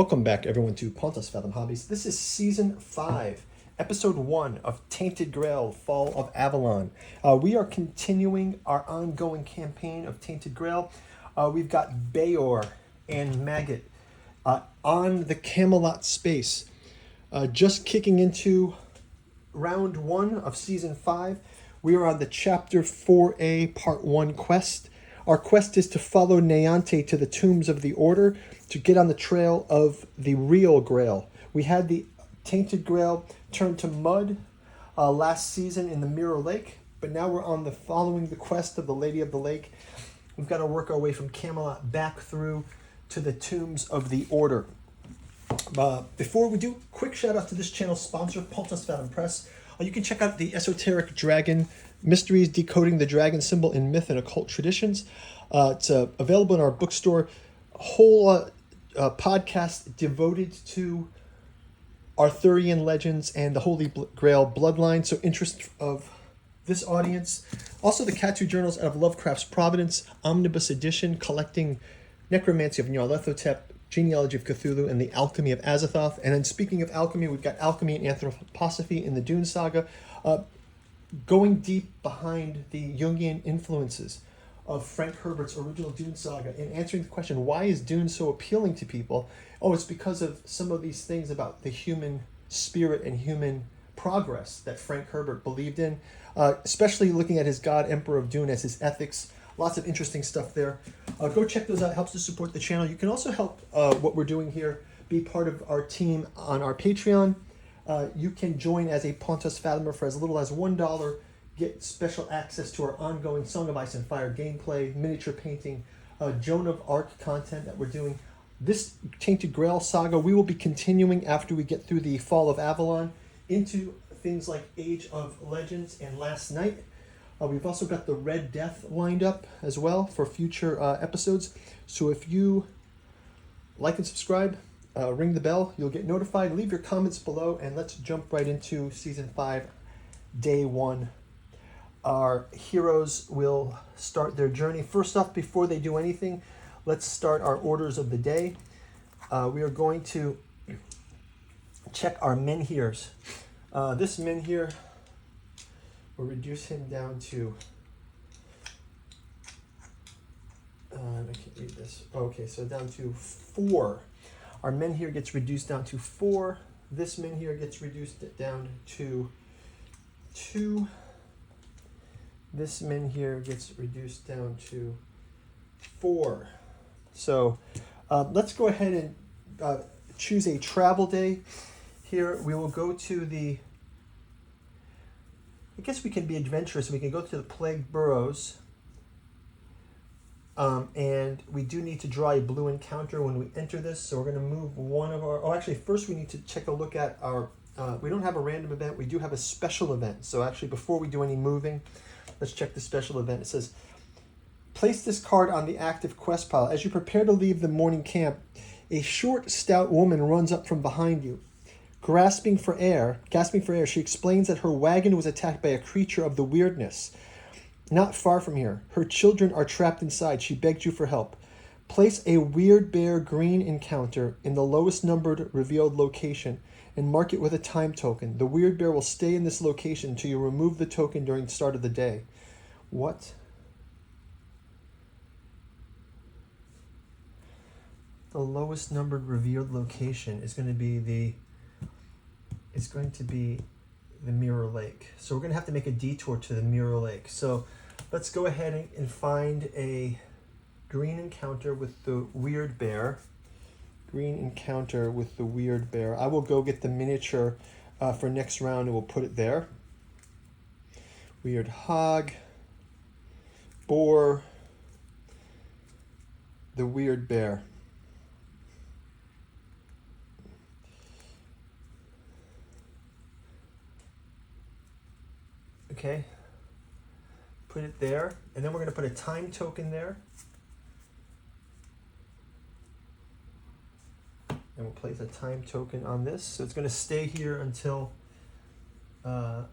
Welcome back, everyone, to Pontus Fathom Hobbies. This is Season 5, Episode 1 of Tainted Grail, Fall of Avalon. We are continuing our ongoing campaign of Tainted Grail. We've got Bayor and Maggot on the Camelot space. Just kicking into Round 1 of Season 5. We are on the Chapter 4A, Part 1 quest. Our quest is to follow Neante to the tombs of the Order to get on the trail of the real Grail. We had the Tainted Grail turn to mud last season in the Mirror Lake, but now we're on following the quest of the Lady of the Lake. We've got to work our way from Camelot back through to the tombs of the Order. Before we do, quick shout out to this channel's sponsor, Pontus Fathom Press. You can check out the Esoteric Dragon Mysteries Decoding the Dragon Symbol in Myth and Occult Traditions. It's available in our bookstore. Whole podcast devoted to Arthurian legends and the Holy Grail bloodline. So interest of this audience. Also the Katu Journals out of Lovecraft's Providence, Omnibus Edition, collecting Necromancy of Nyarlathotep, Genealogy of Cthulhu, and the Alchemy of Azathoth. And then speaking of alchemy, we've got Alchemy and Anthroposophy in the Dune Saga, going deep behind the Jungian influences of Frank Herbert's original Dune Saga and answering the question, why is Dune so appealing to people? Oh, it's because of some of these things about the human spirit and human progress that Frank Herbert believed in, especially looking at his God Emperor of Dune as his ethics. Lots of interesting stuff there. Go check those out. It helps to support the channel. You can also help what we're doing here, be part of our team on our Patreon. You can join as a Pontus Fathomer for as little as $1, get special access to our ongoing Song of Ice and Fire gameplay, miniature painting, Joan of Arc content that we're doing. This Tainted Grail saga, we will be continuing after we get through the Fall of Avalon into things like Age of Legends and Last Night. We've also got the Red Death lined up as well for future episodes. So if you like and subscribe, ring the bell, you'll get notified. Leave your comments below, and let's jump right into Season 5, Day 1. Our heroes will start their journey. First off, before they do anything, let's start our orders of the day. We are going to check our menhirs. This menhir, we'll reduce him down to... I can't read this. Okay, so down to 4. Our menhir gets reduced down to 4. This menhir gets reduced down to 2. This menhir gets reduced down to 4. So let's go ahead and choose a travel day. Here we will go to the... I guess we can be adventurous. We can go to the Plague Burrows. And we do need to draw a blue encounter when we enter this. So we're going to move one of our... Oh, actually, first we need to check a look at our... we don't have a random event. We do have a special event. So actually, before we do any moving, let's check the special event. It says, place this card on the active quest pile. As you prepare to leave the morning camp, a short, stout woman runs up from behind you. Gasping for air, she explains that her wagon was attacked by a creature of the weirdness. Not far from here. Her children are trapped inside. She begged you for help. Place a weird bear green encounter in the lowest numbered revealed location and mark it with a time token. The weird bear will stay in this location until you remove the token during the start of the day. What? The lowest numbered revealed location is going to be the Mirror Lake. So we're going to have to make a detour to the Mirror Lake. So let's go ahead and find a green encounter with the weird bear. Green encounter with the weird bear. I will go get the miniature for next round and we'll put it there. Weird hog. Boar. The weird bear. Okay, put it there, and then we're going to put a time token there. And we'll place a time token on this. So it's going to stay here until during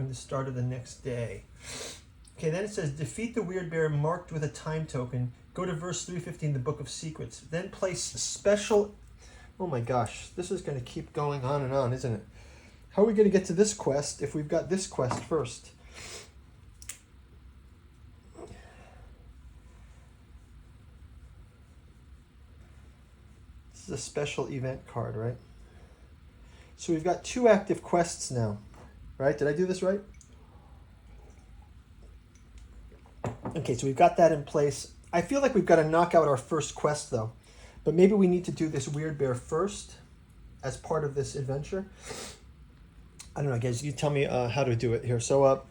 the start of the next day. Okay, then it says, defeat the weird bear marked with a time token. Go to verse 350 in the Book of Secrets. Then place special... Oh my gosh, this is going to keep going on, isn't it? How are we going to get to this quest if we've got this quest first? This is a special event card, right? So we've got 2 active quests now, right? Did I do this right? Okay, so we've got that in place. I feel like we've got to knock out our first quest, though. But maybe we need to do this weird bear first as part of this adventure. I don't know, guys. You tell me how to do it here. So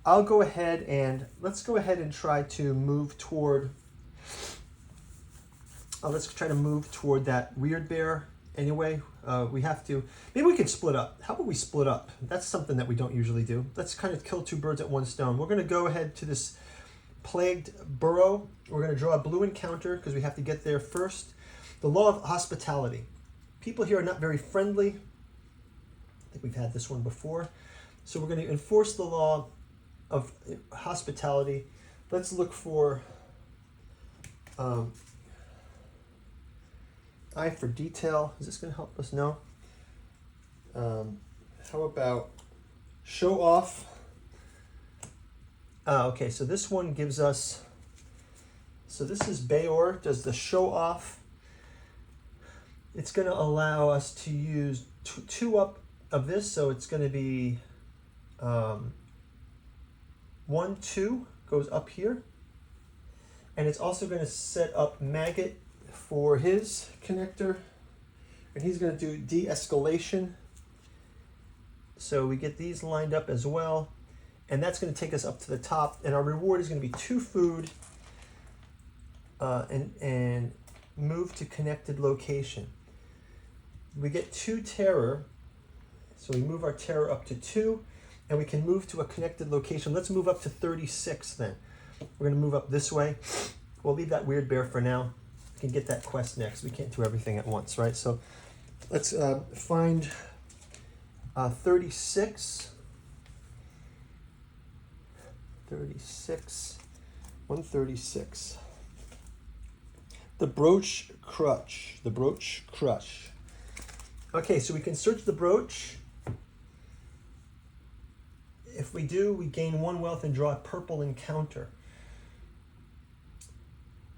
I'll go ahead and... Let's go ahead and try to move toward... let's try to move toward that weird bear anyway. We have to... Maybe we can split up. How about we split up? That's something that we don't usually do. Let's kind of kill 2 birds at one stone. We're going to go ahead to this plagued burrow. We're going to draw a blue encounter because we have to get there first. The law of hospitality. People here are not very friendly. I think we've had this one before. So we're going to enforce the law of hospitality. Let's look for eye for detail. Is this going to help us? No. How about show off? Okay, so this one gives us, so this is Bayor, does the show off. It's going to allow us to use 2 up of this, so it's going to be 1, 2 goes up here. And it's also going to set up Maggot for his connector. And he's going to do de-escalation. So we get these lined up as well. And that's going to take us up to the top. And our reward is going to be 2 food and move to connected location. We get 2 terror. So we move our terror up to 2. And we can move to a connected location. Let's move up to 36 then. We're going to move up this way. We'll leave that weird bear for now. We can get that quest next. We can't do everything at once, right? So let's find 36. 136. The brooch crutch. The brooch crush. Okay, so we can search the brooch. If we do, we gain 1 wealth and draw a purple encounter.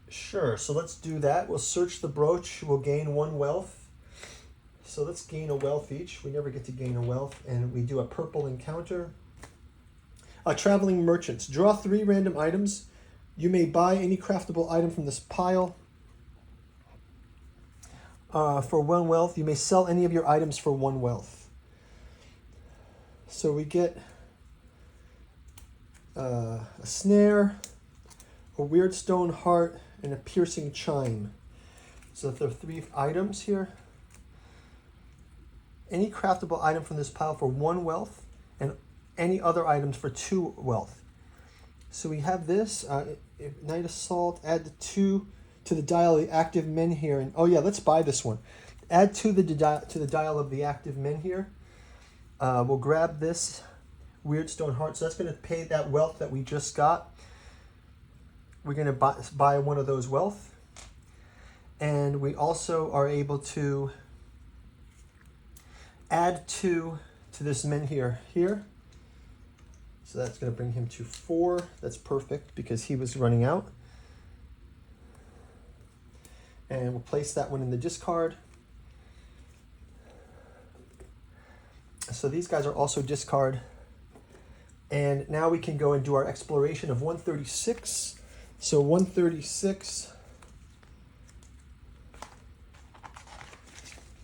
Sure, so let's do that. We'll search the brooch. We'll gain 1 wealth. So let's gain a wealth each. We never get to gain a wealth. And we do a purple encounter. Traveling merchants. Draw 3 random items. You may buy any craftable item from this pile. For 1 wealth. You may sell any of your items for 1 wealth. So we get a snare, a weird stone heart, and a piercing chime. So there are 3 items here. Any craftable item from this pile for 1 wealth, and any other items for 2 wealth. So we have this, Night Assault, add the 2 to the dial of the active men here. And oh yeah, let's buy this one. Add 2 to the dial of the active men here. We'll grab this weird stone heart. So that's going to pay that wealth that we just got. We're going to buy 1 of those wealth. And we also are able to add 2 to this men here. So that's going to bring him to 4. That's perfect because he was running out. And we'll place that one in the discard. So these guys are also discard. And now we can go and do our exploration of 136. So 136,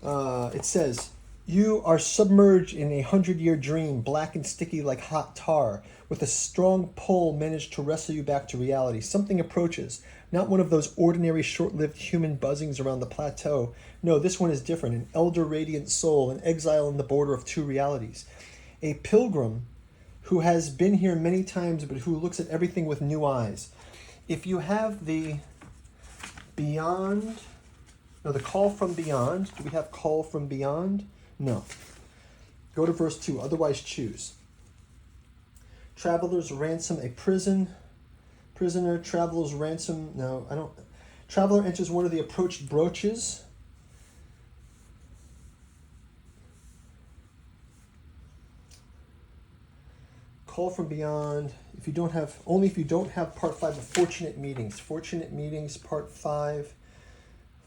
it says, you are submerged in a 100-year dream, black and sticky like hot tar. With a strong pull managed to wrestle you back to reality. Something approaches. Not one of those ordinary short-lived human buzzings around the plateau. No, this one is different. An elder radiant soul, an exile in the border of 2 realities. A pilgrim who has been here many times but who looks at everything with new eyes. If you have the beyond, no, the call from beyond. Do we have call from beyond? No. Go to verse 2, otherwise choose. Travelers ransom a prisoner. Travelers ransom, no, I don't. Traveler enters one of the approached brooches. Call from beyond. If you don't have, only if you don't have part 5 of Fortunate Meetings. Fortunate Meetings, part 5.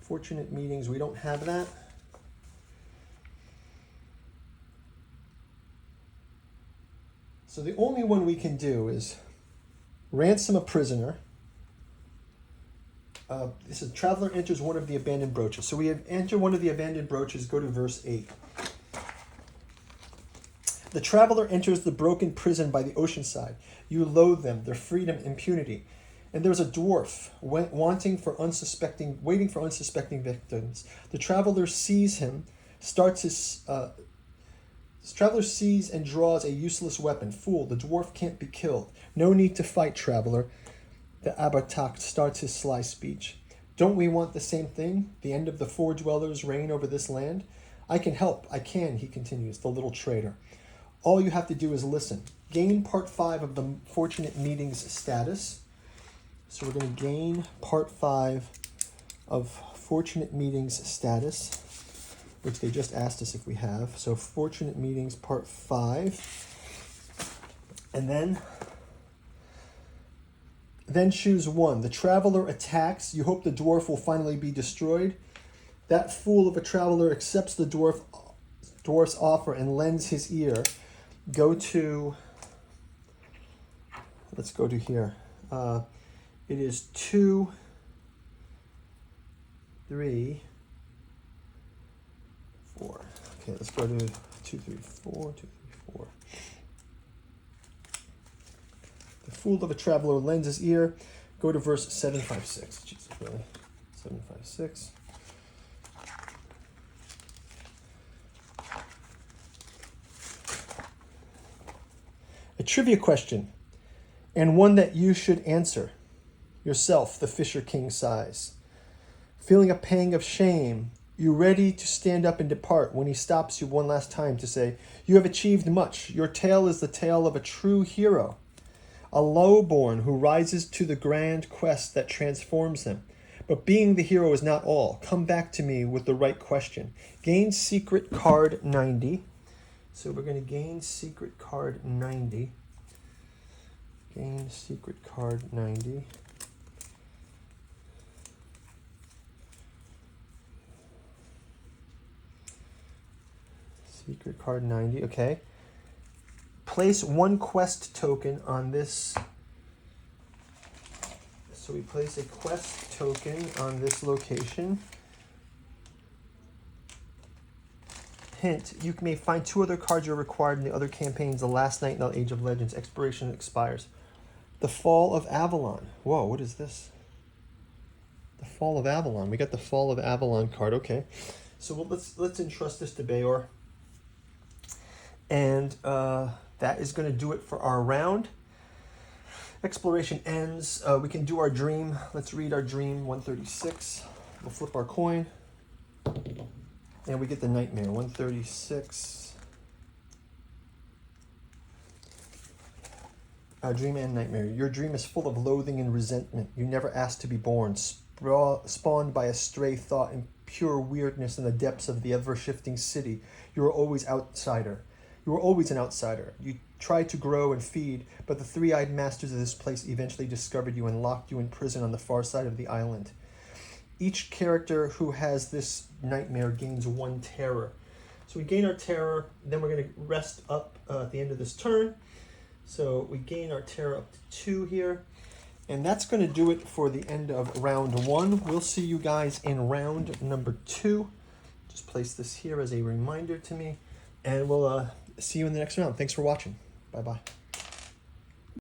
Fortunate Meetings, we don't have that. So the only one we can do is ransom a prisoner. This is traveler enters one of the abandoned brooches. So we have enter one of the abandoned brooches. Go to verse 8. The traveler enters the broken prison by the ocean side. You loathe them, their freedom, impunity. And there is a dwarf waiting for unsuspecting victims. The traveler sees him, traveler sees and draws a useless weapon. Fool, the dwarf can't be killed. No need to fight, traveler. The Abatak starts his sly speech. Don't we want the same thing? The end of the four dwellers' reign over this land? I can help, I can, he continues, the little traitor. All you have to do is listen. Gain part 5 of the Fortunate Meetings status. So we're going to gain part 5 of Fortunate Meetings status, which they just asked us if we have. So Fortunate Meetings part 5. And then choose 1. The traveler attacks. You hope the dwarf will finally be destroyed. That fool of a traveler accepts the dwarf's offer and lends his ear. Let's go to here. It is 2, 3, 4. Okay, let's go to 2, 3, 4, 2, 3, 4. The fool of a traveler lends his ear. Go to verse 756. Jesus, really? 756. A trivia question, and one that you should answer. Yourself, the Fisher King sighs. Feeling a pang of shame, you ready to stand up and depart when he stops you one last time to say, you have achieved much. Your tale is the tale of a true hero, a lowborn who rises to the grand quest that transforms him. But being the hero is not all. Come back to me with the right question. Gain secret card 90. So we're going to gain secret card 90. Gain secret card 90. Secret card 90, okay. Place 1 quest token on this. So we place a quest token on this location. Hint, you may find 2 other cards you're required in the other campaigns, The Last Night and The Age of Legends. Expiration expires. The Fall of Avalon. Whoa, what is this? The Fall of Avalon. We got the Fall of Avalon card, okay. So let's entrust this to Bayor. And that is going to do it for our round. Exploration ends. We can do our dream. Let's read our dream, 136. We'll flip our coin. And we get the nightmare, 136. Dream and nightmare. Your dream is full of loathing and resentment. You never asked to be born, spawned by a stray thought and pure weirdness in the depths of the ever-shifting city. You were always outsider. You were always an outsider. You tried to grow and feed, but the three-eyed masters of this place eventually discovered you and locked you in prison on the far side of the island. Each character who has this nightmare gains 1 terror. So we gain our terror, then we're going to rest up at the end of this turn. So we gain our terror up to 2 here. And that's going to do it for the end of round 1. We'll see you guys in round number 2. Just place this here as a reminder to me. And we'll see you in the next round. Thanks for watching. Bye-bye.